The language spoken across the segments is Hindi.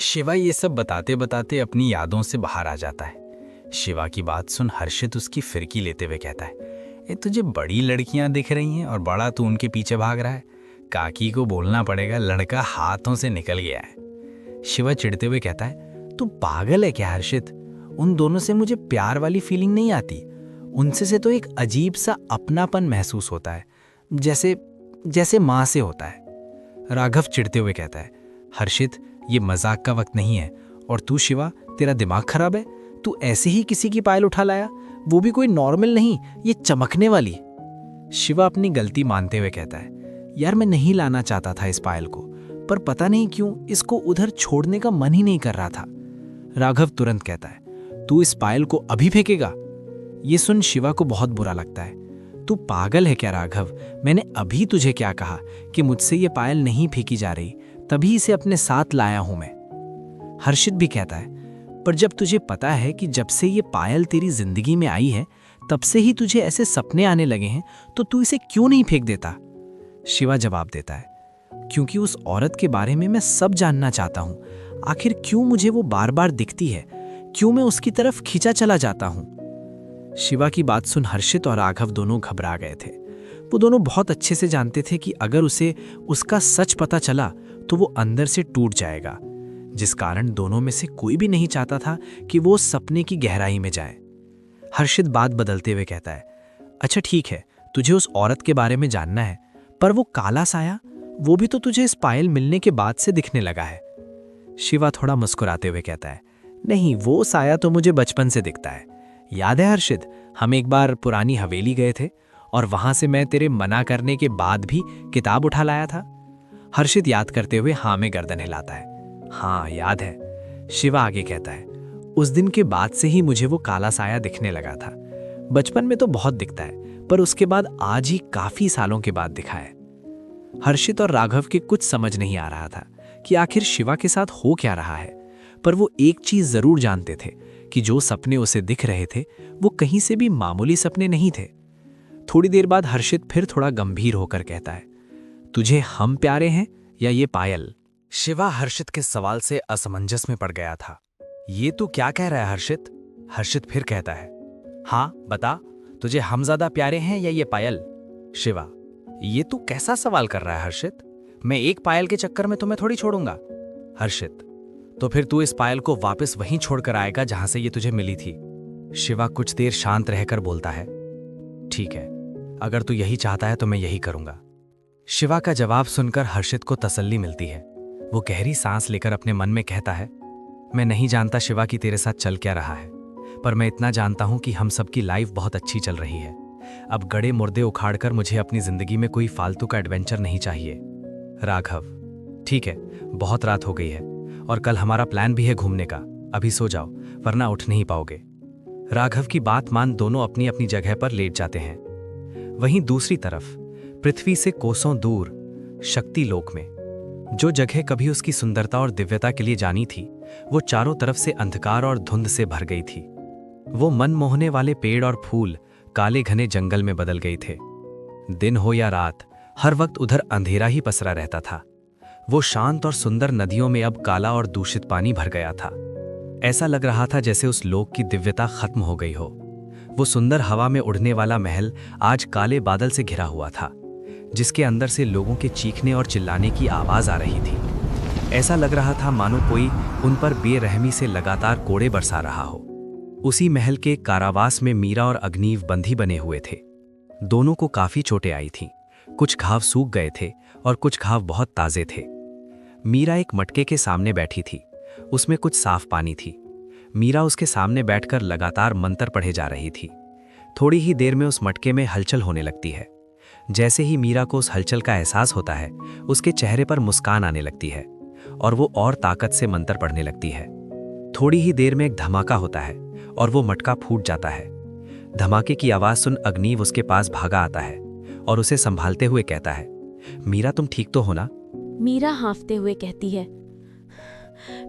शिवा ये सब बताते बताते अपनी यादों से बाहर आ जाता है। शिवा की बात सुन हर्षित उसकी फिरकी लेते हुए कहता है, ये तुझे बड़ी लड़कियां दिख रही हैं और बड़ा तू उनके पीछे भाग रहा है। काकी को बोलना पड़ेगा, लड़का हाथों से निकल गया है। शिवा चिढ़ते हुए कहता है, तू पागल है क्या हर्षित? उन दोनों से मुझे प्यार वाली फीलिंग नहीं आती। उनसे से तो एक अजीब सा अपनापन महसूस होता है, जैसे जैसे माँ से होता है। राघव चिढ़ते हुए कहता है, हर्षित ये मजाक का वक्त नहीं है। और तू शिवा, तेरा दिमाग खराब है? तू ऐसे ही किसी की पायल उठा लाया, वो भी कोई नॉर्मल नहीं, ये चमकने वाली। शिवा अपनी गलती मानते हुए कहता है, यार मैं नहीं लाना चाहता था इस पायल को, पर पता नहीं क्यों इसको उधर छोड़ने का मन ही नहीं कर रहा था। राघव तुरंत कहता है, तू इस पायल को अभी फेंकेगा? ये सुन शिवा को बहुत बुरा लगता है। तू पागल है क्या राघव? मैंने अभी तुझे क्या कहा कि मुझसे ये पायल नहीं फेंकी जा रही, तभी इसे अपने साथ लाया हूं मैं। हर्षित भी कहता है, पर जब तुझे पता है कि जब से ये पायल तेरी जिंदगी में आई है तब से ही तुझे ऐसे सपने आने लगे हैं, तो तू इसे क्यों नहीं फेंक देता? शिवा जवाब देता है, क्योंकि उस औरत के बारे में मैं सब जानना चाहता हूं। आखिर क्यों मुझे वो बार बार दिखती है, क्यों मैं उसकी तरफ खींचा चला जाता हूं। शिवा की बात सुन हर्षित और राघव दोनों घबरा गए थे। वो दोनों बहुत अच्छे से जानते थे कि अगर उसे उसका सच पता चला तो वो अंदर से टूट जाएगा, जिस कारण दोनों में से कोई भी नहीं चाहता था कि वो सपने की गहराई में जाए। हर्षित बात बदलते हुए कहता है, अच्छा ठीक है, तुझे उस औरत के बारे में जानना है, पर वो काला साया, वो भी तो तुझे इस पायल मिलने के बाद से दिखने लगा है। शिवा थोड़ा मुस्कुराते हुए कहता है, नहीं, वो साया तो मुझे बचपन से दिखता है। याद है हर्षित, हम एक बार पुरानी हवेली गए थे और वहां से मैं तेरे मना करने के बाद भी किताब उठा लाया था। हर्षित याद करते हुए हाँ में गर्दन हिलाता है, हाँ याद है। शिवा आगे कहता है, उस दिन के बाद से ही मुझे वो काला साया दिखने लगा था। बचपन में तो बहुत दिखता है, पर उसके बाद आज ही काफी सालों के बाद दिखा है। हर्षित और राघव के कुछ समझ नहीं आ रहा था कि आखिर शिवा के साथ हो क्या रहा है, पर वो एक चीज जरूर जानते थे कि जो सपने उसे दिख रहे थे वो कहीं से भी मामूली सपने नहीं थे। थोड़ी देर बाद हर्षित फिर थोड़ा गंभीर होकर कहता है, तुझे हम प्यारे हैं या ये पायल? शिवा हर्षित के सवाल से असमंजस में पड़ गया था। ये तू क्या कह रहा है हर्षित? हर्षित फिर कहता है, हाँ बता, तुझे हम ज्यादा प्यारे हैं या ये पायल? शिवा, ये तू कैसा सवाल कर रहा है हर्षित? मैं एक पायल के चक्कर में तुम्हें थोड़ी छोड़ूंगा। हर्षित, तो फिर तू इस पायल को वापस वहीं छोड़कर आएगा जहां से ये तुझे मिली थी। शिवा कुछ देर शांत रहकर बोलता है, ठीक है, अगर तू यही चाहता है तो मैं यही करूंगा। शिवा का जवाब सुनकर हर्षित को तसल्ली मिलती है। वो गहरी सांस लेकर अपने मन में कहता है, मैं नहीं जानता शिवा कि तेरे साथ चल क्या रहा है, पर मैं इतना जानता हूं कि हम सबकी लाइफ बहुत अच्छी चल रही है। अब गड़े मुर्दे उखाड़कर मुझे अपनी जिंदगी में कोई फालतू का एडवेंचर नहीं चाहिए। राघव, ठीक है, बहुत रात हो गई है और कल हमारा प्लान भी है घूमने का। अभी सो जाओ, वरना उठ नहीं पाओगे। राघव की बात मान दोनों अपनी अपनी जगह पर लेट जाते हैं। वहीं दूसरी तरफ पृथ्वी से कोसों दूर शक्ति लोक में, जो जगह कभी उसकी सुंदरता और दिव्यता के लिए जानी थी, वो चारों तरफ से अंधकार और धुंध से भर गई थी। वो मन मोहने वाले पेड़ और फूल काले घने जंगल में बदल गए थे। दिन हो या रात, हर वक्त उधर अंधेरा ही पसरा रहता था। वो शांत और सुंदर नदियों में अब काला और दूषित पानी भर गया था। ऐसा लग रहा था जैसे उस लोक की दिव्यता खत्म हो गई हो। वो सुंदर हवा में उड़ने वाला महल आज काले बादल से घिरा हुआ था, जिसके अंदर से लोगों के चीखने और चिल्लाने की आवाज आ रही थी। ऐसा लग रहा था मानो कोई उन पर बेरहमी से लगातार कोड़े बरसा रहा हो। उसी महल के कारावास में मीरा और अग्नीव बंधी बने हुए थे। दोनों को काफी चोटें आई थीं। कुछ घाव सूख गए थे और कुछ घाव बहुत ताजे थे। मीरा एक मटके के सामने बैठी थी, उसमें कुछ साफ पानी थी। मीरा उसके सामने बैठकर लगातार मंत्र पढ़े जा रही थी। थोड़ी ही देर में उस मटके में हलचल होने लगती है। जैसे ही मीरा को उस हलचल का एहसास होता है, उसके चेहरे पर मुस्कान आने लगती है और वो और ताकत से मंत्र पढ़ने लगती है। थोड़ी ही देर में एक धमाका होता है और वो मटका फूट जाता है। धमाके की आवाज सुन अग्नीव उसके पास भागा आता है और उसे संभालते हुए कहता है, मीरा तुम ठीक तो हो ना? मीरा हाँफते हुए कहती है,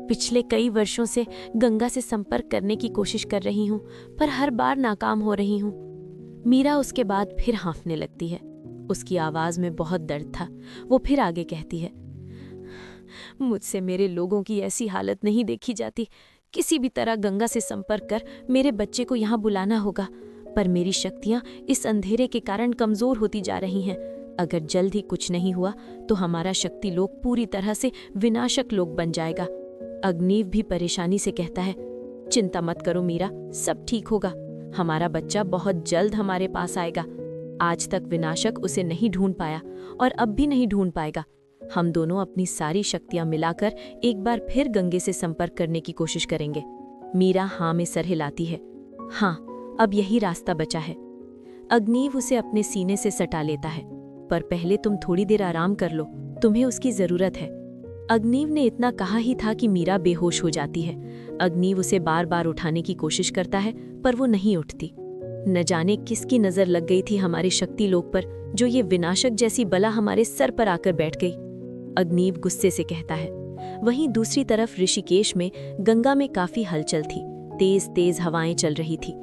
पिछले कई वर्षों से गंगा से संपर्क करने की कोशिश कर रही हूँ, पर हर बार नाकाम हो रही हूँ। मीरा उसके बाद फिर हाँफने लगती है। उसकी आवाज में बहुत दर्द था। वो फिर आगे कहती है, मुझसे मेरे लोगों की ऐसी हालत नहीं देखी जाती। किसी भी तरह गंगा से संपर्क कर मेरे बच्चे को यहाँ बुलाना होगा, पर मेरी शक्तियाँ इस अंधेरे के कारण कमजोर होती जा रही हैं। अगर जल्द ही कुछ नहीं हुआ तो हमारा शक्ति लोक पूरी तरह से विनाशक लोक बन जाएगा। अग्निव भी परेशानी से कहता है, चिंता मत करो मीरा, सब ठीक होगा। हमारा बच्चा बहुत जल्द हमारे पास आएगा। आज तक विनाशक उसे नहीं ढूंढ पाया और अब भी नहीं ढूंढ पाएगा। हम दोनों अपनी सारी शक्तियां मिलाकर एक बार फिर गंगे से संपर्क करने की कोशिश करेंगे। मीरा हाँ में सर हिलाती है। हाँ, अब यही रास्ता बचा है। अग्निव उसे अपने सीने से सटा लेता है। पर पहले तुम थोड़ी देर आराम कर लो, तुम्हें उसकी जरूरत है। अग्निव ने इतना कहा ही था कि मीरा बेहोश हो जाती है। अग्निव उसे बार बार उठाने की कोशिश करता है पर वो नहीं उठती। न जाने किसकी नजर लग गई थी हमारे शक्ति लोक पर, जो ये विनाशक जैसी बला हमारे सर पर आकर बैठ गई। अग्निव गुस्से से कहता है। वहीं दूसरी तरफ ऋषिकेश में गंगा में काफी हलचल थी। तेज तेज हवाएं चल रही थी।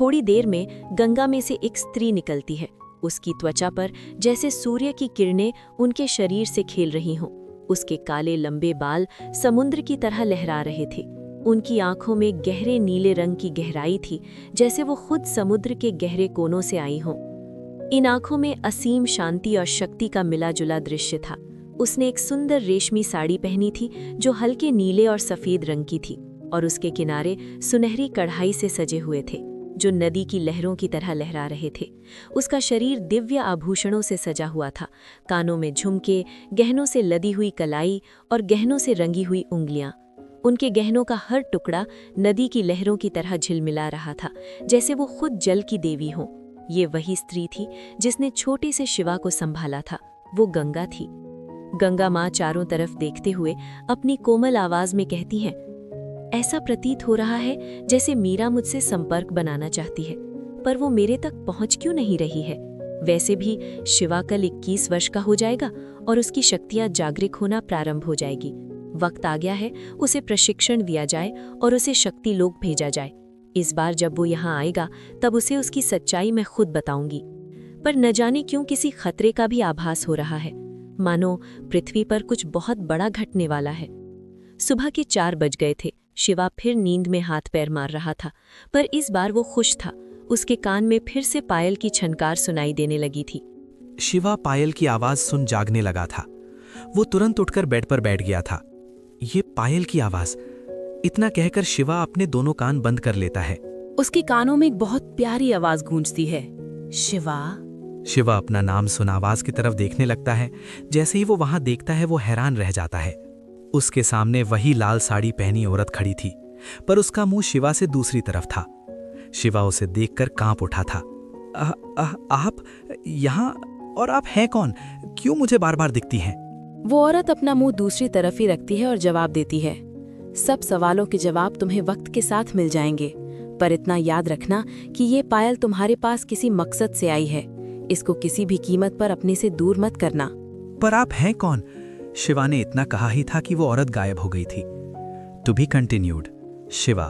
थोड़ी देर में गंगा में से एक स्त्री निकलती है। उसकी त्वचा पर जैसे सूर्य की किरणें उनके शरीर से खेल रही हों। उसके काले लंबे बाल समुद्र की तरह लहरा रहे थे। उनकी आंखों में गहरे नीले रंग की गहराई थी, जैसे वो खुद समुद्र के गहरे कोनों से आई हों। इन आंखों में असीम शांति और शक्ति का मिला जुला दृश्य था। उसने एक सुंदर रेशमी साड़ी पहनी थी जो हल्के नीले और सफेद रंग की थी, और उसके किनारे सुनहरी कढ़ाई से सजे हुए थे जो नदी की लहरों की तरह लहरा रहे थे। उसका शरीर दिव्य आभूषणों से सजा हुआ था। कानों में झुमके, गहनों से लदी हुई कलाई और गहनों से रंगी हुई उंगलियां। उनके गहनों का हर टुकड़ा नदी की लहरों की तरह झिलमिला रहा था, जैसे वो खुद जल की देवी हो। ये वही स्त्री थी जिसने छोटे से शिवा को संभाला था। वो गंगा थी। गंगा माँ चारों तरफ देखते हुए अपनी कोमल आवाज में कहती हैं, ऐसा प्रतीत हो रहा है जैसे मीरा मुझसे संपर्क बनाना चाहती है, पर वो मेरे तक पहुंच क्यों नहीं रही है। वैसे भी शिवा कल 21 वर्ष का हो जाएगा और उसकी शक्तियां जागृत होना प्रारंभ हो जाएगी। वक्त आ गया है उसे प्रशिक्षण दिया जाए और उसे शक्ति लोक भेजा जाए। इस बार जब वो यहाँ आएगा तब उसे उसकी सच्चाई मैं खुद बताऊंगी। पर न जाने क्यों किसी खतरे का भी आभास हो रहा है, मानो पृथ्वी पर कुछ बहुत बड़ा घटने वाला है। सुबह के 4 बज गए थे। शिवा फिर नींद में हाथ पैर मार रहा था, पर इस बार वो खुश था। उसके कान में फिर से पायल की छनकार सुनाई देने लगी थी। शिवा पायल की आवाज सुन जागने लगा था। वो तुरंत उठकर बेड पर बैठ गया था। ये पायल की आवाज, इतना कहकर शिवा अपने दोनों कान बंद कर लेता है। उसके कानों में एक बहुत प्यारी आवाज गूंजती है, शिवा। शिवा अपना नाम सुन आवाज की तरफ देखने लगता है। जैसे ही वो वहां देखता है वो हैरान रह जाता है। उसके सामने वही लाल साड़ी पहनी औरत खड़ी थी, पर उसका मुंह शिवा से दूसरी तरफ था। शिवा उसे देखकर कांप उठा था। आप यहाँ, और आप हैं कौन? क्यों मुझे बार बार दिखती हैं? वो औरत अपना मुंह दूसरी तरफ ही रखती है और जवाब देती है, सब सवालों के जवाब तुम्हें वक्त के साथ मिल जाएंगे, पर इतना याद रखना कि ये पायल तुम्हारे पास किसी मकसद से आई है। इसको किसी भी कीमत पर अपने से दूर मत करना। पर आप हैं कौन? शिवा ने इतना कहा ही था कि वो औरत गायब हो गई थी। To be continued. शिवा।